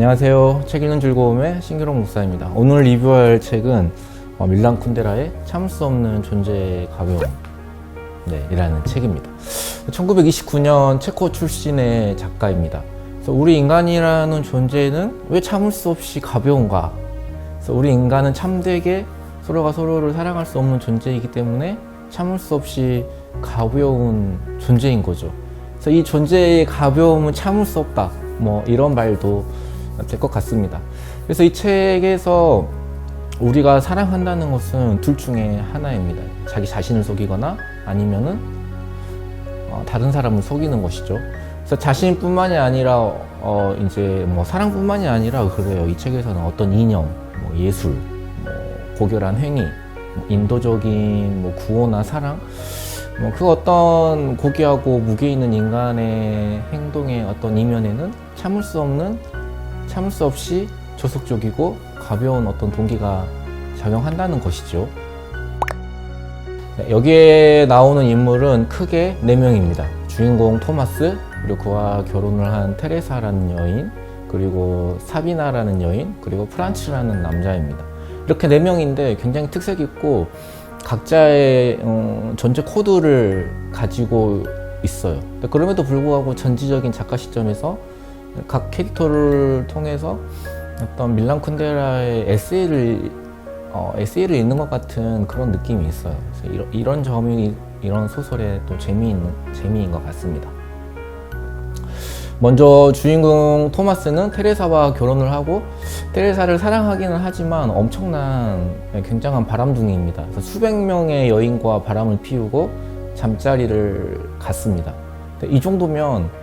안녕하세요. 책 읽는 즐거움의 신규록 목사입니다. 오늘 리뷰할 책은 밀란 쿤데라의 참을 수 없는 존재의 가벼움 이라는 책입니다. 1929년 체코 출신의 작가입니다. 그래서 우리 인간이라는 존재는 왜 참을 수 없이 가벼운가? 그래서 우리 인간은 참되게 서로가 서로를 사랑할 수 없는 존재이기 때문에 참을 수 없이 가벼운 존재인 거죠. 그래서 이 존재의 가벼움은 참을 수 없다. 이런 말도 될 것 같습니다. 그래서 이 책에서 우리가 사랑한다는 것은 둘 중에 하나입니다. 자기 자신을 속이거나 아니면은 다른 사람을 속이는 것이죠. 그래서 자신뿐만이 아니라 사랑뿐만이 아니라 그래요. 이 책에서는 어떤 이념, 예술, 고결한 행위, 인도적인 구호나 사랑, 그 어떤 고귀하고 무게 있는 인간의 행동의 어떤 이면에는 참을 수 없이 조속적이고 가벼운 어떤 동기가 작용한다는 것이죠. 여기에 나오는 인물은 크게 4명입니다. 주인공 토마스, 그리고 그와 결혼을 한 테레사라는 여인, 그리고 사비나라는 여인, 그리고 프란츠라는 남자입니다. 이렇게 4명인데 굉장히 특색 있고 각자의 존재 코드를 가지고 있어요. 그럼에도 불구하고 전지적인 작가 시점에서 각 캐릭터를 통해서 어떤 밀란 쿤데라의 에세이를 읽는 것 같은 그런 느낌이 있어요. 그래서 이런 점이 이런 소설의 또 재미인 것 같습니다. 먼저 주인공 토마스는 테레사와 결혼을 하고 테레사를 사랑하기는 하지만 굉장한 바람둥이입니다. 그래서 수백 명의 여인과 바람을 피우고 잠자리를 갔습니다. 이 정도면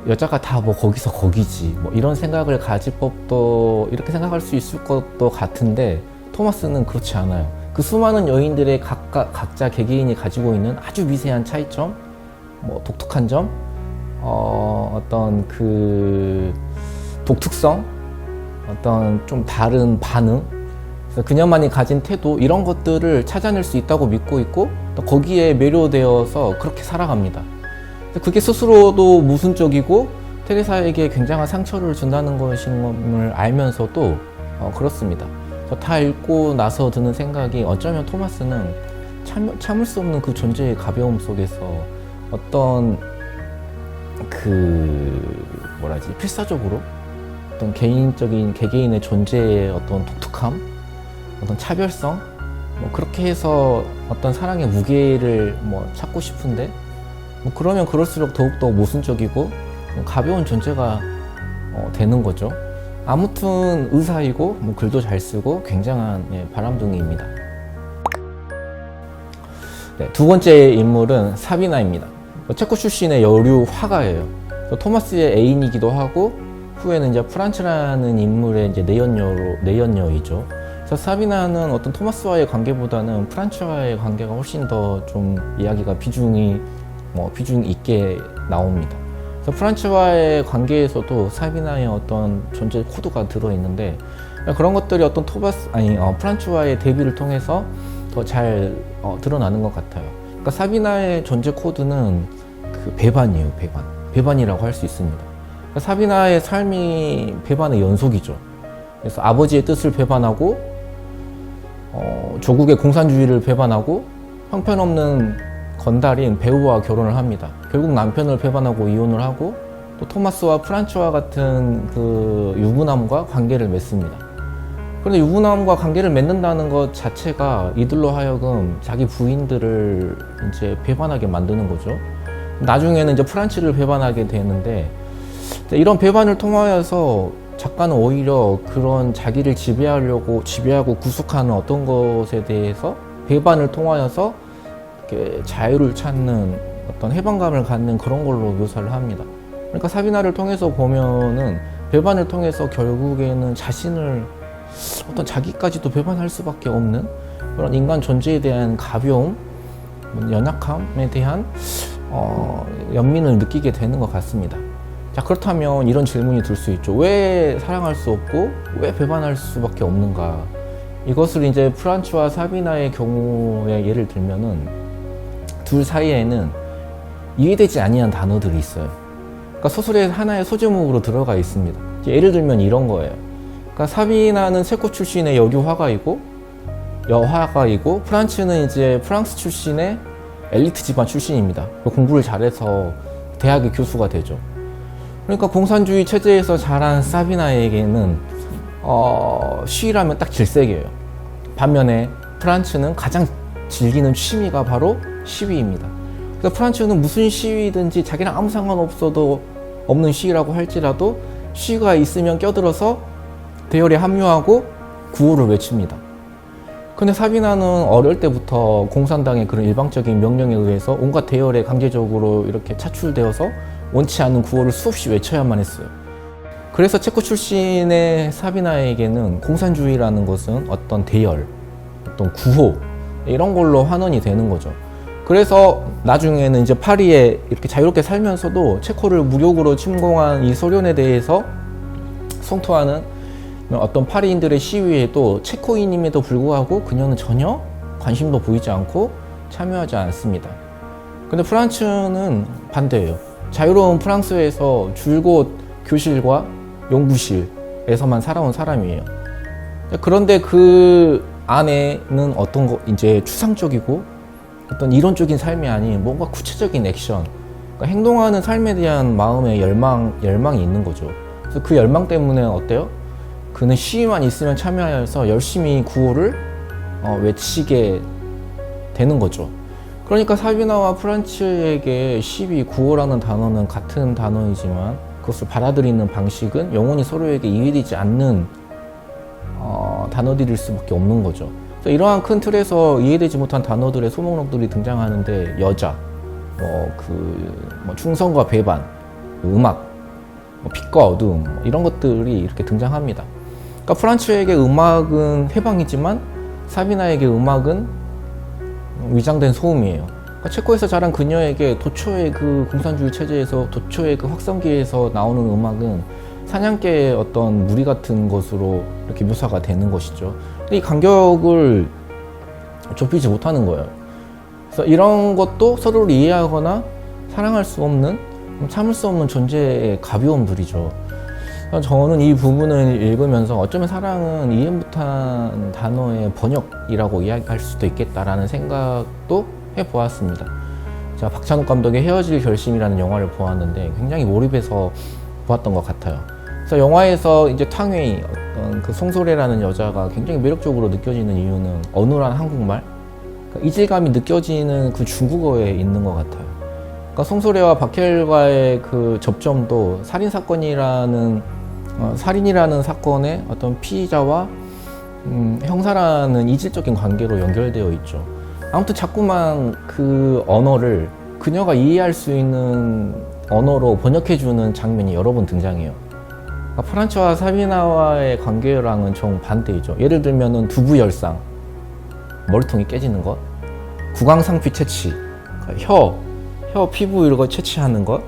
여자가 다 거기서 거기지 이런 생각을 가질 법도 이렇게 생각할 수 있을 것도 같은데 토마스는 그렇지 않아요. 그 수많은 여인들의 각자 개개인이 가지고 있는 아주 미세한 차이점, 독특한 점, 어떤 그 독특성, 어떤 좀 다른 반응, 그래서 그녀만이 가진 태도, 이런 것들을 찾아낼 수 있다고 믿고 있고 또 거기에 매료되어서 그렇게 살아갑니다. 그게 스스로도 모순적이고 테레사에게 굉장한 상처를 준다는 것임을 알면서도 그렇습니다. 다 읽고 나서 드는 생각이 어쩌면 토마스는 참을 수 없는 그 존재의 가벼움 속에서 어떤 필사적으로 어떤 개개인의 존재의 어떤 독특함, 어떤 차별성, 그렇게 해서 어떤 사랑의 무게를 찾고 싶은데 그러면 그럴수록 더욱더 모순적이고 가벼운 존재가 되는 거죠. 아무튼 의사이고 글도 잘 쓰고 굉장한 바람둥이입니다. 두 번째 인물은 사비나입니다. 체코 출신의 여류 화가예요. 토마스의 애인이기도 하고 후에는 이제 프란츠라는 인물의 이제 내연녀이죠. 그래서 사비나는 어떤 토마스와의 관계보다는 프란츠와의 관계가 훨씬 더 좀 이야기가 비중이 있게 나옵니다. 그래서 프란츠와의 관계에서도 사비나의 어떤 존재 코드가 들어있는데 그런 것들이 어떤 프란츠와의 대비를 통해서 더 잘 드러나는 것 같아요. 그러니까 사비나의 존재 코드는 그 배반이에요. 배반이라고 할 수 있습니다. 그러니까 사비나의 삶이 배반의 연속이죠. 그래서 아버지의 뜻을 배반하고 조국의 공산주의를 배반하고 형편없는 건달인 배우와 결혼을 합니다. 결국 남편을 배반하고 이혼을 하고 또 토마스와 프란츠와 같은 그 유부남과 관계를 맺습니다. 그런데 유부남과 관계를 맺는다는 것 자체가 이들로 하여금 자기 부인들을 이제 배반하게 만드는 거죠. 나중에는 이제 프란츠를 배반하게 되는데 이런 배반을 통하여서 작가는 오히려 그런 자기를 지배하고 구속하는 어떤 것에 대해서 배반을 통하여서 자유를 찾는 어떤 해방감을 갖는 그런 걸로 묘사를 합니다. 그러니까 사비나를 통해서 보면은 배반을 통해서 결국에는 자신을 자기까지도 배반할 수밖에 없는 그런 인간 존재에 대한 가벼움, 연약함에 대한 연민을 느끼게 되는 것 같습니다. 자, 그렇다면 이런 질문이 들 수 있죠. 왜 사랑할 수 없고 왜 배반할 수밖에 없는가? 이것을 이제 프란츠와 사비나의 경우에 예를 들면은 둘 사이에는 이해되지 아니한 단어들이 있어요. 그러니까 소설의 하나의 소제목으로 들어가 있습니다. 예를 들면 이런 거예요. 그러니까 사비나는 체코 출신의 여교 여화가이고 프란츠는 이제 프랑스 출신의 엘리트 집안 출신입니다. 공부를 잘해서 대학의 교수가 되죠. 그러니까 공산주의 체제에서 자란 사비나에게는 시위라면 딱 질색이에요. 반면에 프란츠는 가장 즐기는 취미가 바로 시위입니다. 그래서 프란츠는 무슨 시위든지 자기랑 아무 상관없어도 없는 시위라고 할지라도 시위가 있으면 껴들어서 대열에 합류하고 구호를 외칩니다. 근데 사비나는 어릴 때부터 공산당의 그런 일방적인 명령에 의해서 온갖 대열에 강제적으로 이렇게 차출되어서 원치 않는 구호를 수없이 외쳐야만 했어요. 그래서 체코 출신의 사비나에게는 공산주의라는 것은 어떤 대열, 어떤 구호 이런 걸로 환원이 되는 거죠. 그래서 나중에는 이제 파리에 이렇게 자유롭게 살면서도 체코를 무력으로 침공한 이 소련에 대해서 성토하는 어떤 파리인들의 시위에도 체코인임에도 불구하고 그녀는 전혀 관심도 보이지 않고 참여하지 않습니다. 근데 프란츠는 반대예요. 자유로운 프랑스에서 줄곧 교실과 연구실에서만 살아온 사람이에요. 그런데 그 안에는 어떤 이제 추상적이고 어떤 이론적인 삶이 아닌 뭔가 구체적인 액션, 그러니까 행동하는 삶에 대한 마음의 열망이 있는 거죠. 그래서 그 열망 때문에 어때요? 그는 시위만 있으면 참여해서 열심히 구호를 외치게 되는 거죠. 그러니까 사비나와 프란츠에게 시위, 구호라는 단어는 같은 단어이지만 그것을 받아들이는 방식은 영원히 서로에게 이해되지 않는 단어들일 수밖에 없는 거죠. 그래서 이러한 큰 틀에서 이해되지 못한 단어들의 소목록들이 등장하는데 여자, 충성과 배반, 음악, 빛과 어두움 이런 것들이 이렇게 등장합니다. 그러니까 프란츠에게 음악은 해방이지만 사비나에게 음악은 위장된 소음이에요. 그러니까 체코에서 자란 그녀에게 도초의 그 공산주의 체제에서 도초의 그 확성기에서 나오는 음악은 사냥개의 어떤 무리 같은 것으로 이렇게 묘사가 되는 것이죠. 근데 이 간격을 좁히지 못하는 거예요. 그래서 이런 것도 서로를 이해하거나 사랑할 수 없는, 참을 수 없는 존재의 가벼움들이죠. 저는 이 부분을 읽으면서 어쩌면 사랑은 이해 못한 단어의 번역이라고 이야기할 수도 있겠다라는 생각도 해보았습니다. 제가 박찬욱 감독의 헤어질 결심이라는 영화를 보았는데 굉장히 몰입해서 보았던 것 같아요. 그래서 영화에서 이제 탕웨이, 어떤 그 송소래라는 여자가 굉장히 매력적으로 느껴지는 이유는 어눌한 한국말, 그러니까 이질감이 느껴지는 그 중국어에 있는 것 같아요. 그러니까 송소래와 박해일과의 그 접점도 살인이라는 사건의 어떤 피의자와 형사라는 이질적인 관계로 연결되어 있죠. 아무튼 자꾸만 그 언어를 그녀가 이해할 수 있는 언어로 번역해주는 장면이 여러 번 등장해요. 그러니까 프란츠와 사비나와의 관계랑은 정반대이죠. 예를 들면은 두부열상, 머리통이 깨지는 것, 구강상피 채취, 그러니까 혀 피부 이런 거 채취하는 것,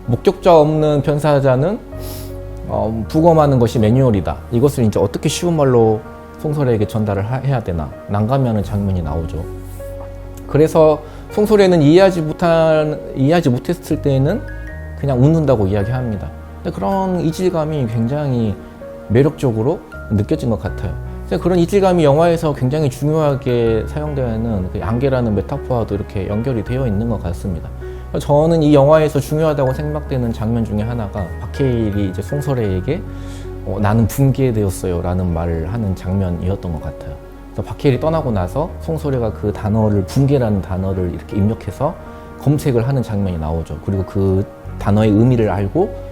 목격자 없는 변사자는 부검하는 것이 매뉴얼이다. 이것을 이제 어떻게 쉬운 말로 송소래에게 전달을 해야 되나 난감해하는 장면이 나오죠. 그래서 송소래는 이해하지 못했을 때에는 그냥 웃는다고 이야기합니다. 근데 그런 이질감이 굉장히 매력적으로 느껴진 것 같아요. 그래서 그런 이질감이 영화에서 굉장히 중요하게 사용되는 그 안개라는 메타포와도 이렇게 연결이 되어 있는 것 같습니다. 저는 이 영화에서 중요하다고 생각되는 장면 중에 하나가 박해일이 이제 송소래에게 나는 붕괴되었어요 라는 말을 하는 장면이었던 것 같아요. 그래서 박해일이 떠나고 나서 송소래가 그 단어를 붕괴라는 단어를 이렇게 입력해서 검색을 하는 장면이 나오죠. 그리고 그 단어의 의미를 알고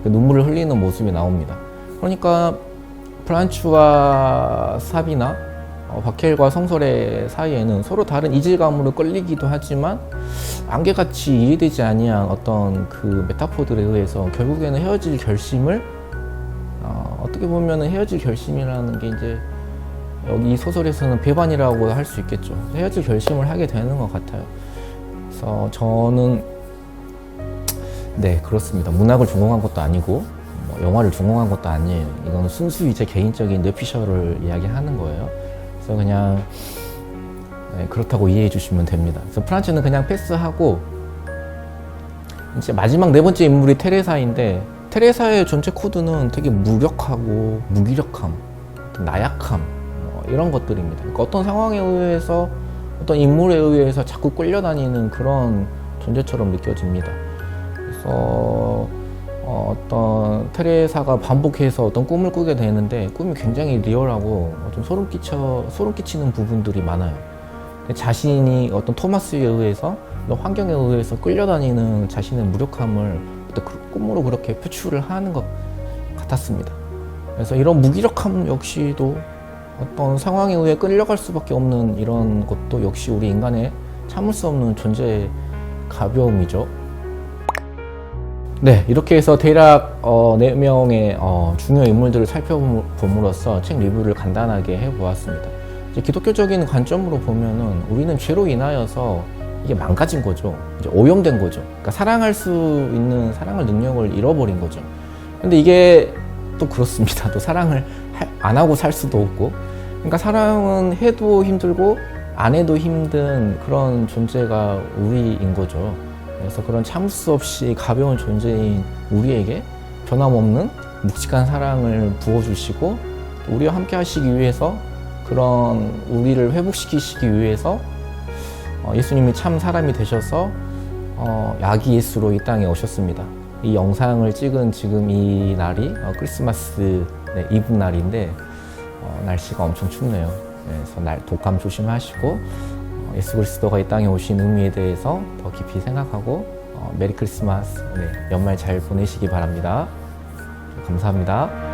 그 눈물을 흘리는 모습이 나옵니다. 그러니까 프란츠와 사비나, 박해일과 송소래 사이에는 서로 다른 이질감으로 끌리기도 하지만 안개같이 이해되지 아니한 어떤 그 메타포들에 의해서 결국에는 헤어질 결심을 어떻게 보면은 헤어질 결심이라는 게 이제 여기 이 소설에서는 배반이라고 할 수 있겠죠. 헤어질 결심을 하게 되는 것 같아요. 그래서 저는 네, 그렇습니다. 문학을 전공한 것도 아니고 영화를 전공한 것도 아니에요. 이건 순수히 제 개인적인 뇌피셜을 이야기하는 거예요. 그래서 그냥 그렇다고 이해해 주시면 됩니다. 그래서 프란츠는 그냥 패스하고 이제 마지막 네 번째 인물이 테레사인데 테레사의 존재 코드는 되게 무력하고 무기력함, 나약함 이런 것들입니다. 그러니까 어떤 상황에 의해서 어떤 인물에 의해서 자꾸 끌려다니는 그런 존재처럼 느껴집니다. 그래서 어떤 테레사가 반복해서 어떤 꿈을 꾸게 되는데 꿈이 굉장히 리얼하고 좀 소름 끼치는 부분들이 많아요. 자신이 어떤 토마스에 의해서 환경에 의해서 끌려다니는 자신의 무력함을 꿈으로 그렇게 표출을 하는 것 같았습니다. 그래서 이런 무기력함 역시도 어떤 상황에 의해 끌려갈 수밖에 없는 이런 것도 역시 우리 인간의 참을 수 없는 존재의 가벼움이죠. 네, 이렇게 해서 대략 4명의 중요 인물들을 살펴봄으로써 책 리뷰를 간단하게 해보았습니다. 이제 기독교적인 관점으로 보면은 우리는 죄로 인하여서 이게 망가진 거죠. 이제 오염된 거죠. 그러니까 사랑할 수 있는 사랑의 능력을 잃어버린 거죠. 근데 이게 또 그렇습니다. 또 사랑을 안 하고 살 수도 없고, 그러니까 사랑은 해도 힘들고 안 해도 힘든 그런 존재가 우리인 거죠. 그래서 그런 참을 수 없이 가벼운 존재인 우리에게 변함없는 묵직한 사랑을 부어주시고 우리와 함께 하시기 위해서, 그런 우리를 회복시키시기 위해서 예수님이 참 사람이 되셔서 야기 예수로 이 땅에 오셨습니다. 이 영상을 찍은 지금 이 날이 크리스마스 이브 날인데 날씨가 엄청 춥네요. 그래서 독감 조심하시고 예수 그리스도가 이 땅에 오신 의미에 대해서 더 깊이 생각하고 메리 크리스마스, 연말 잘 보내시기 바랍니다. 감사합니다.